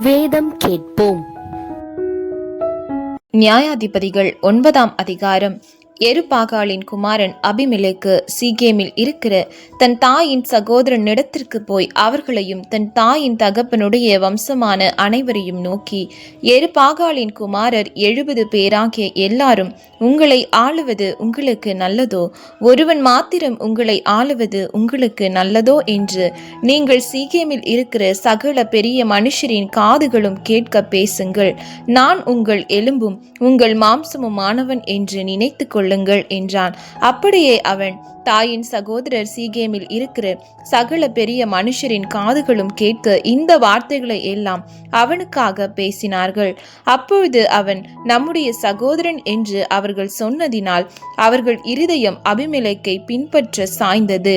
வேதம் கேட்போம். நியாயாதிபதிகள் 9ஆம் அதிகாரம். எருபாகாலின் குமாரன் அபிமெலேக்கு சீகேமில் இருக்கிற தன் தாயின் சகோதரனிடத்திற்கு போய் அவர்களையும் தன் தாயின் தகப்பனுடைய வம்சமான அனைவரையும் நோக்கி, எருபாகாலின் குமாரர் 70 பேராகிய எல்லாரும் உங்களை ஆளுவது உங்களுக்கு நல்லதோ? ஒருவன் மாத்திரம் உங்களை ஆளுவது உங்களுக்கு நல்லதோ என்று நீங்கள் சீகேமில் இருக்கிற சகல பெரிய மனுஷரின் காதுகளும் கேட்க பேசுங்கள். நான் உங்கள் எலும்பும் உங்கள் மாம்சமுமானவன் என்று நினைத்து கொள்ளுங்கள் என்றான். அப்படியே அவன் தாயின் சகோதரர் சீகேமில் இருக்கிற சகல பெரிய மனுஷரின் காதுகளும் கேட்க இந்த வார்த்தைகளை எல்லாம் அவனுக்காக பேசினார்கள். அப்பொழுது அவன் நம்முடைய சகோதரன் என்று அவர்கள் சொன்னதினால் அவர்கள் இருதயம் அபிமெலேக்கை பின்பற்ற சாய்ந்தது.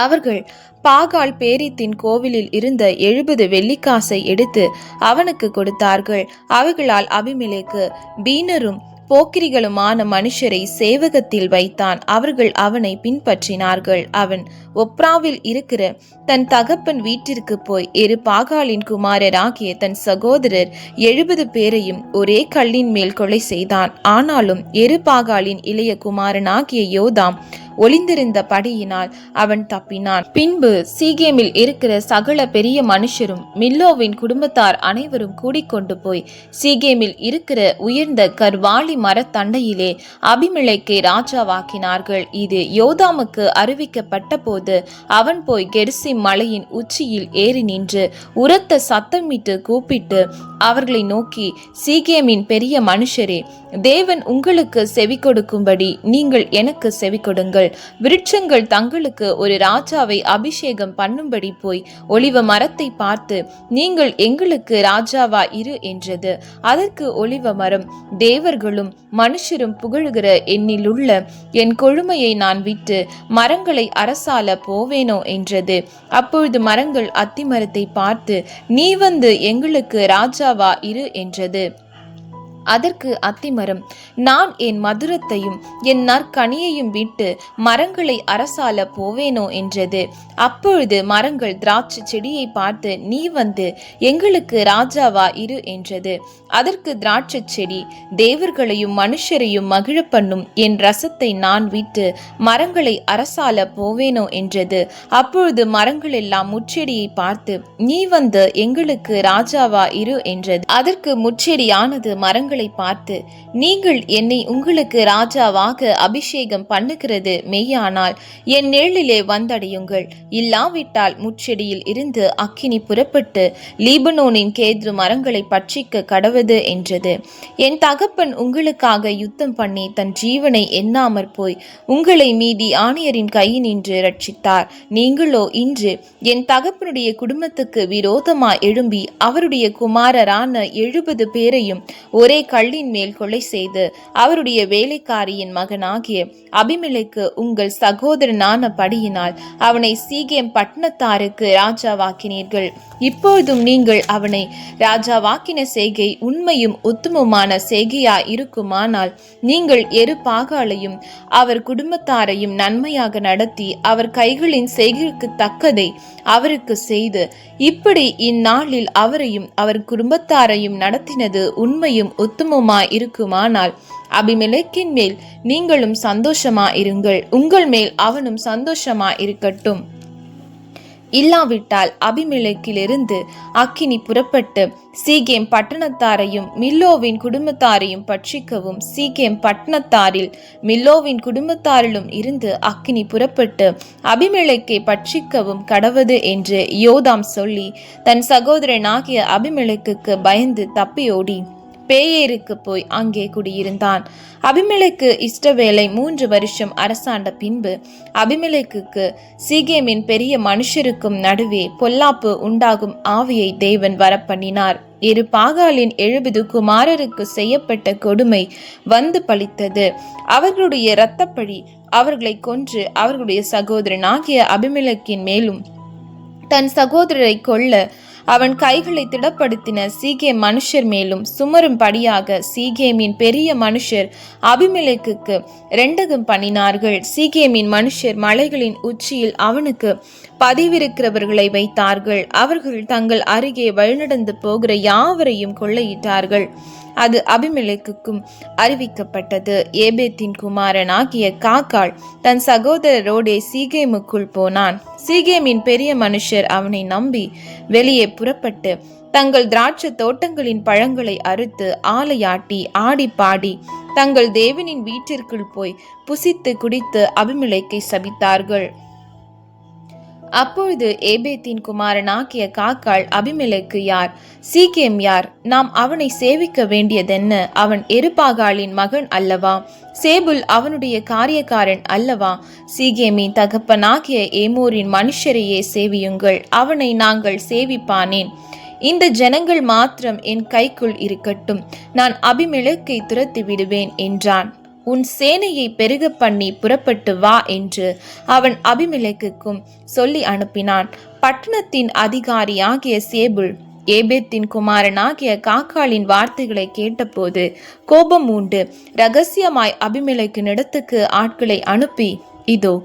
அவர்கள் பாகால் பேரித்தின் கோவிலில் இருந்த 70 வெள்ளிக்காசை எடுத்து அவனுக்கு கொடுத்தார்கள். அவைகளால் அபிமெலேக்கு பீனரும் போக்கிரிகளுமான மனுஷரை சேவகத்தில் வைத்தான். அவர்கள் அவனை பின்பற்றினார்கள். அவன் ஒப்ராவில் இருக்கிற தன் தகப்பன் வீட்டிற்கு போய் எருபாகாலின் குமாரராகிய தன் சகோதரர் 70 பேரையும் ஒரே கல்லின் மேல் கொலை செய்தான். ஆனாலும் எருபாகாலின் இளைய குமாரனாகிய யோதாம் ஒளிந்திருந்த படியினால் அவன் தப்பினான். பின்பு சீகேமில் இருக்கிற சகல பெரிய மனுஷரும் மில்லோவின் குடும்பத்தார் அனைவரும் கூடிக்கொண்டு போய் சீகேமில் இருக்கிற உயர்ந்த கர்வாலி மரத்தண்டையிலே அபிமெலேக்கை ராஜாவாக்கினார்கள். இது யோதாமுக்கு அறிவிக்கப்பட்ட போது அவன் போய் கெரிசிம் மலையின் உச்சியில் ஏறி நின்று உரத்த சத்தமிட்டு கூப்பிட்டு அவர்களை நோக்கி, சீகேமின் பெரிய மனுஷரே, தேவன் உங்களுக்கு செவி கொடுக்கும்படி நீங்கள் எனக்கு செவி கொடுங்கள். விருட்சங்கள் தங்களுக்கு ஒரு ராஜாவை அபிஷேகம் பண்ணும்படி போய் ஒலிவ மரத்தை பார்த்து, நீங்கள் எங்களுக்கு ராஜாவா இரு என்றது. அதற்கு ஒலிவ மரம், தேவர்களும் மனுஷரும் புகழுகிற என்னிலுள்ள என் கொழுமையை நான் விட்டு மரங்களை அரசால போவேனோ என்றது. அப்பொழுது மரங்கள் அத்திமரத்தை பார்த்து, நீ வந்து எங்களுக்கு ராஜாவா இரு என்றது. அதற்கு அத்திமரம், நான் என் மதுரத்தையும் என் நற்கனியையும் விட்டு மரங்களை அரசால போவேனோ என்றது. அப்பொழுது மரங்கள் திராட்சை செடியை பார்த்து, நீ வந்து எங்களுக்கு ராஜாவா இரு என்றது. அதற்கு திராட்சை செடி, தேவர்களையும் மனுஷரையும் மகிழ பண்ணும் என் ரசத்தை நான் விட்டு மரங்களை அரசால போவேனோ என்றது. அப்பொழுது மரங்கள் எல்லாம் முச்செடியை பார்த்து, நீ வந்து எங்களுக்கு ராஜாவா இரு என்றது. அதற்கு முச்செடியானது மரங்கள் பார்த்து, நீங்கள் என்னை உங்களுக்கு ராஜாவாக அபிஷேகம் பண்ணுகிறது மெய்யானால் என் நிழலிலே வந்தடையுங்கள். இல்லாவிட்டால் முச்செடியில் இருந்து அக்கினி புறப்பட்டு லீபனோனின் கேதுரு மரங்களை பட்சிக்க கடவது என்றது. என் தகப்பன் உங்களுக்காக யுத்தம் பண்ணி தன் ஜீவனை எண்ணாமற் போய் உங்களை மீதி ஆணையரின் கையினின்று ரட்சித்தார். நீங்களோ இன்று என் தகப்பனுடைய குடும்பத்துக்கு விரோதமாய் எழும்பி அவருடைய குமாரரான 70 பேரையும் ஒரே கல்லின் மேல் கொலை செய்து அவருடைய வேலைக்காரியின் மகனாகிய அபிமெலேக்கு உங்கள் சகோதரனான படியினால் அவனை சீகேம் பட்டணத்தாருக்கு ராஜாவாக்கினீர்கள். இப்பொழுதும் நீங்கள் அவனை ராஜாவாக்கின செய்கை உண்மையும் உத்தமமான செய்கையா இருக்குமானால் நீங்கள் எருபாகாலையும் அவர் குடும்பத்தாரையும் நன்மையாக நடத்தி அவர் கைகளின் செய்கைக்கு தக்கதை அவருக்கு செய்து இப்படி இந்நாளில் அவரையும் அவர் குடும்பத்தாரையும் நடத்தினது உண்மையும் உத்தமமாய் இருக்குமானால் அபிமெலேக்கின் மேல் நீங்களும் சந்தோஷமா இருங்கள், உங்கள் மேல் அவனும் சந்தோஷமா இருக்கட்டும். இல்லாவிட்டால் அபிமெலேக்கிலிருந்து அக்கினி புறப்பட்டு சீகேம் பட்டணத்தாரையும் மில்லோவின் குடும்பத்தாரையும் பட்சிக்கவும் சீகேம் பட்டணத்தாரில் மில்லோவின் குடும்பத்தாரிலும் இருந்து அக்கினி புறப்பட்டு அபிமெலேக்கை பட்சிக்கவும் கடவது என்று யோதாம் சொல்லி தன் சகோதரனாகிய அபிமெலேக்குக்கு பயந்து தப்பியோடி பேயேருக்கு போய் அங்கே குடியிருந்தான். அபிமெலேக்கு இஷ்டவேலை 3 வருஷம் அரசாண்ட பின்பு அபிமெலேக்குக்கு சீகேமின் பெரிய மனுஷருக்கும் நடுவே பொல்லாப்பு உண்டாகும் ஆவியை தேவன் வரப்பண்ணினார். எருபாகாலின் 70 குமாரருக்கு செய்யப்பட்ட கொடுமை வந்து பலித்தது. அவர்களுடைய இரத்தப்பழி அவர்களை கொன்று அவர்களுடைய சகோதரனாகிய அபிமெலேக்கின் மேலும் தன் சகோதரரை கொல்ல அவன் கைகளை திடப்படுத்தின சீகேம் மனுஷர் மேலும் சுமரும்படியாக சீகேமின் பெரிய மனுஷர் அபிமெலேக்குக்கு ரெண்டகம் பண்ணினார்கள். சீகேமின் மனுஷர் மலைகளின் உச்சியில் அவனுக்கு பதிவிருக்கிறவர்களை வைத்தார்கள். அவர்கள் தங்கள் அருகே வழிநடந்து போகிற யாவரையும் கொள்ளையிட்டார்கள். அது அபிமெலேக்குக்கும் அறிவிக்கப்பட்டது. ஏபேத்தின் குமாரனாகிய காக்காள் தன் சகோதரரோடே சீகேமுக்குள் போனான். சீகேமின் பெரிய மனுஷர் அவனை நம்பி வெளியே புறப்பட்டு தங்கள் திராட்சை தோட்டங்களின் பழங்களை அறுத்து ஆலையாட்டி ஆடி பாடி தங்கள் தேவனின் வீட்டிற்குள் போய் புசித்து குடித்து அபிமெலேக்கை சபித்தார்கள். அப்பொழுது ஏபேத்தின் குமாரனாகிய காக்காள் அபிமெலேக்கு யார், சீகேம் யார், நாம் அவனை சேவிக்க வேண்டியதென்ன? அவன் எருபாகாலின் மகன் அல்லவா? சேபுல் அவனுடைய காரியக்காரன் அல்லவா? சீகேமின் தகப்பனாகிய ஏமோரின் மனுஷரையே சேவியுங்கள், அவனை நாங்கள் சேவிப்பானேன். இந்த ஜனங்கள் மாத்திரம் என் கைக்குள் இருக்கட்டும், நான் அபிமெலேக்கை துரத்தி விடுவேன் என்றான். உன் சேனையை பெருக பண்ணி புறப்பட்டு வா என்று அவன் அபிமெலேக்குக்கும் சொல்லி அனுப்பினான். பட்டணத்தின் அதிகாரியாகிய சேபுல் ஏபேத்தின் குமாரனாகிய காக்காளின் வார்த்தைகளை கேட்டபோது கோபம் உண்டு இரகசியமாய் அபிமெலேக்கு இடத்துக்கு ஆட்களை அனுப்பி, இதோ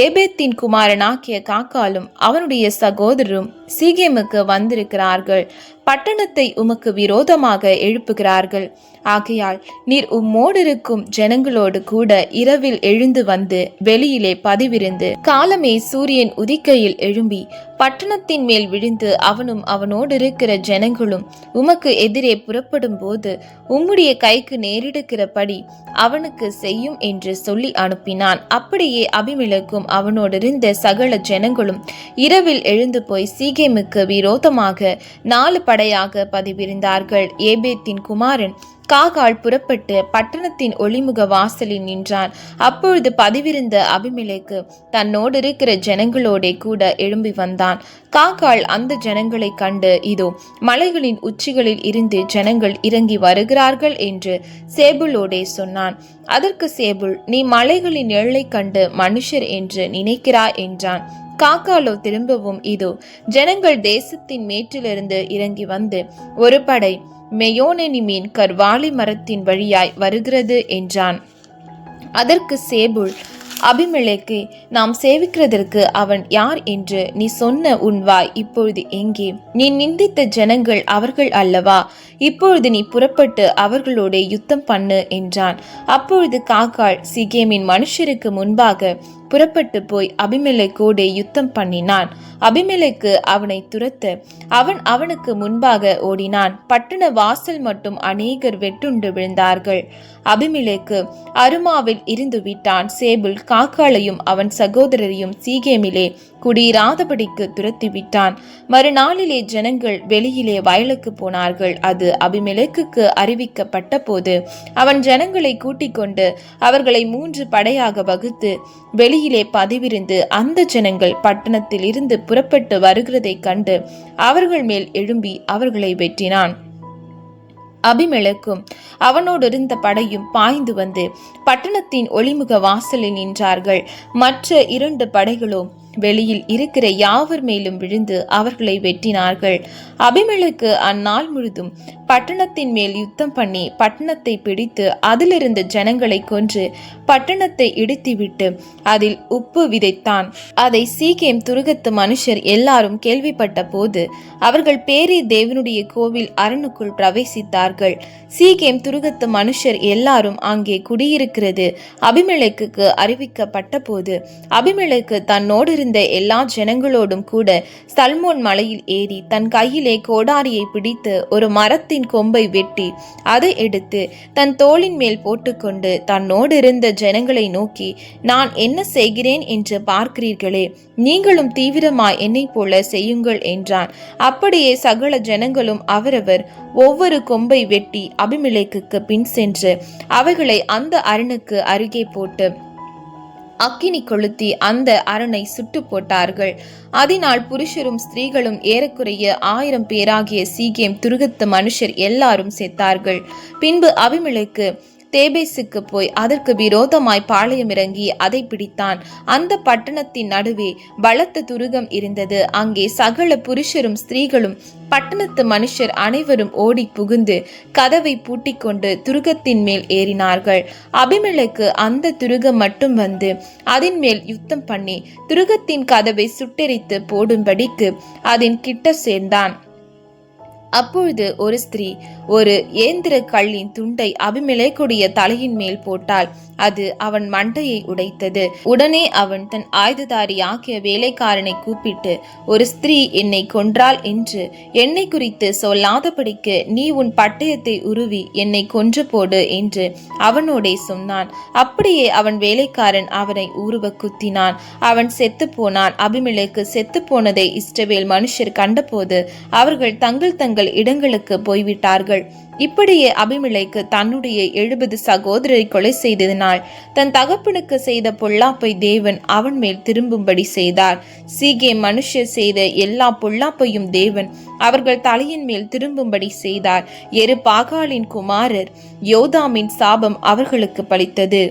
ஏபேத்தின் குமாரனாகிய காக்காலும் அவனுடைய சகோதரரும் சீகேமுக்கு வந்திருக்கிறார்கள். பட்டணத்தை உமக்கு விரோதமாக எழுப்புகிறார்கள். ஆகையால் நீர் உம்மோடிருக்கும் ஜனங்களோடு கூட இரவில் எழுந்து வந்து வெளியிலே பதிவிருந்து காலமே சூரியன் உதிக்கையில் எழும்பி பட்டணத்தின் மேல் விழுந்து அவனும் அவனோடு இருக்கிற ஜனங்களும் உமக்கு எதிரே புறப்படும் போது உம்முடைய கைக்கு நேரிடுகிறபடி அவனுக்கு செய்யும் என்று சொல்லி அனுப்பினான். அப்படியே அபிமெலேக்கும் அவனோடிருந்த சகல ஜனங்களும் இரவில் எழுந்து போய் சீகேமுக்கு விரோதமாக 4 படையாக பதிவிருந்தார்கள். ஏபேத்தின் குமாரன் காகாள் புறப்பட்டு பட்டணத்தின் ஒளிமுக வாசலில் நின்றான். அப்பொழுது பதிவிருந்த அபிமெலேக்கு தன்னோடு இருக்கிற ஜனங்களோட கூட எழும்பி வந்தான். காகாள் அந்த ஜனங்களை கண்டு, இதோ மலைகளின் உச்சிகளில் இருந்து ஜனங்கள் இறங்கி வருகிறார்கள் என்று சேபுலோடே சொன்னான். அதற்கு சேபுல், நீ மலைகளின் எல்லை கண்டு மனுஷர் என்று நினைக்கிறாய் என்றான். காக்காலோ திரும்பவும், இதோ ஜனங்கள் தேசத்தின் மேற்றிலிருந்து இறங்கி வந்து ஒரு படை மெயோனெனிமின் கர்வாலி மரத்தின் வழியாய் வருகிறது என்றான். அதற்கு சேபுல், அபிமெலேக்கை நாம் சேவிக்கிறதற்கு அவன் யார் என்று நீ சொன்ன உன் வாய் இப்பொழுது எங்கே? நீ நிந்தித்த ஜனங்கள் அவர்கள் அல்லவா? இப்பொழுது நீ புறப்பட்டு அவர்களோட யுத்தம் பண்ணு என்றான். அப்பொழுது காக்காள் சீகேமின் மனுஷருக்கு முன்பாக புறப்பட்டு போய் அபிமெலேக்கோடே யுத்தம் பண்ணினான். அபிமெலேக்கு அவனை துரத்த அவன் அவனுக்கு முன்பாக ஓடினான். பட்டண வாசல் மட்டும் அநேகர் வெட்டுண்டு விழுந்தார்கள். அபிமெலேக்கு அருமாவில் இருந்து விட்டான். சேபுல் காக்காளையும் அவன் சகோதரரையும் சீகேமிலே குடியிராதபடிக்கு துரத்தி விட்டான். மறுநாளிலே ஜனங்கள் வெளியிலே வயலுக்கு போனார்கள். அது அபிமெலேக்குக்கு அறிவிக்கப்பட்ட போது அவன் ஜனங்களை கூட்டிக் கொண்டு அவர்களை 3 படையாக வகுத்து வெளியிலே பதிவிருந்து அந்த ஜனங்கள் பட்டணத்தில் இருந்து புறப்பட்டு வருகிறதை கண்டு அவர்கள் மேல் எழும்பி அவர்களை வெட்டினான். அபிமெலேக்கும் அவனோடு இருந்த படையும் பாய்ந்து வந்து பட்டணத்தின் ஒளிமுக வாசலில் நின்றார்கள். மற்ற 2 படைகளோ வெளியில் இருக்கிற யாவர் மேலும் விழுந்து அவர்களை வெட்டினார்கள். அபிமெலேக்கு அந்நாள் முழுதும் பட்டணத்தின் மேல் யுத்தம் பண்ணி பட்டணத்தை பிடித்து அதிலிருந்த ஜனங்களை கொன்று பட்டணத்தை இடித்துவிட்டு அதில் உப்பு விதைத்தான். அதை சீகேம் துருகத்து மனுஷர் எல்லாரும் கேள்விப்பட்ட போது அவர்கள் பேரே தேவனுடைய கோவில் அரணுக்குள் பிரவேசித்தார்கள். சீகேம் துருகத்து மனுஷர் எல்லாரும் அங்கே குடியிருக்கிறது அபிமெலேக்குக்கு அறிவிக்கப்பட்ட போது அபிமெலேக்கு தன்னோடு இருந்த எல்லா ஜனங்களோடும் கூட சல்மோன் மலையில் ஏறி தன் கையிலே கோடாரியை பிடித்து ஒரு மரத்தின் கொம்பை வெட்டி அதை எடுத்து தன் தோளின் மேல் போட்டுக்கொண்டு தன்னோடு இருந்த ஜனங்களை நோக்கி, நான் என்ன செய்கிறேன் என்று பார்க்கிறீர்களே, நீங்களும் தீவிரமாய் என்னை போல செய்யுங்கள் என்றான். அப்படியே சகல ஜனங்களும் அவரவர் ஒவ்வொரு கொம்பை வெட்டி அபிமெலேக்குக்கு பின் சென்று அவைகளை அந்த அரணுக்கு அருகே போட்டு அக்கினி கொளுத்தி அந்த அரணை சுட்டு போட்டார்கள். அதனால் புருஷரும் ஸ்திரீகளும் ஏறக்குறைய 1000 பேராகிய சீகேம் துருகத்து மனுஷர் எல்லாரும் செத்தார்கள். பின்பு அபிமெலேக்கு தேபேசுக்கு போய் அதற்கு விரோதமாய் பாளையம் இறங்கி அதை பிடித்தான். அந்த பட்டணத்தின் நடுவே பலத்த துருகம் இருந்தது. அங்கே சகல புருஷரும் ஸ்திரீகளும் பட்டணத்து மனுஷர் அனைவரும் ஓடி புகுந்து கதவை பூட்டிக் கொண்டு துருகத்தின் மேல் ஏறினார்கள். அபிமெலேக்கு அந்த துருகம் மட்டும் வந்து அதன் மேல் யுத்தம் பண்ணி துருகத்தின் கதவை சுட்டெரித்து போடும்படிக்கு அதன் கிட்ட சேர்ந்தான். அப்பொழுது ஒரு ஸ்திரீ ஒரு ஏந்திர கல்லின் துண்டை அபிமெலேக்குடைய தலையின் மேல் போட்டாள். அது அவன் மண்டையை உடைத்தது. உடனே அவன் தன் ஆயுததாரி ஆகிய வேலைக்காரனை கூப்பிட்டு, ஒரு ஸ்திரீ என்னை கொன்றாள் என்று என்னை குறித்து சொல்லாதபடிக்கு நீ உன் பட்டயத்தை உருவி என்னை கொன்று போடு என்று அவனோடே சொன்னான். அப்படியே அவன் வேலைக்காரன் அவனை உருவ குத்தினான். அவன் செத்து போனான். அபிமெலேக்கு செத்து போனதை இஸ்ரவேல் மனுஷர் கண்டபோது அவர்கள் தங்கள் இடங்களுக்கு போய்விட்டார்கள். இப்படியே அபிமெலேக்கு தன்னுடைய 70 சகோதரரை கொலை செய்ததினால் தன் தகப்பனுக்கு செய்த பொல்லாப்பை தேவன் அவன் மேல் திரும்பும்படி செய்தார். சீகேம் மனுஷர் செய்த எல்லா பொல்லாப்பையும் தேவன் அவர்கள் தலையின் மேல் திரும்பும்படி செய்தார். எரு பாகாலின் குமாரர் யோதாமின் சாபம் அவர்களுக்கு பலித்தது.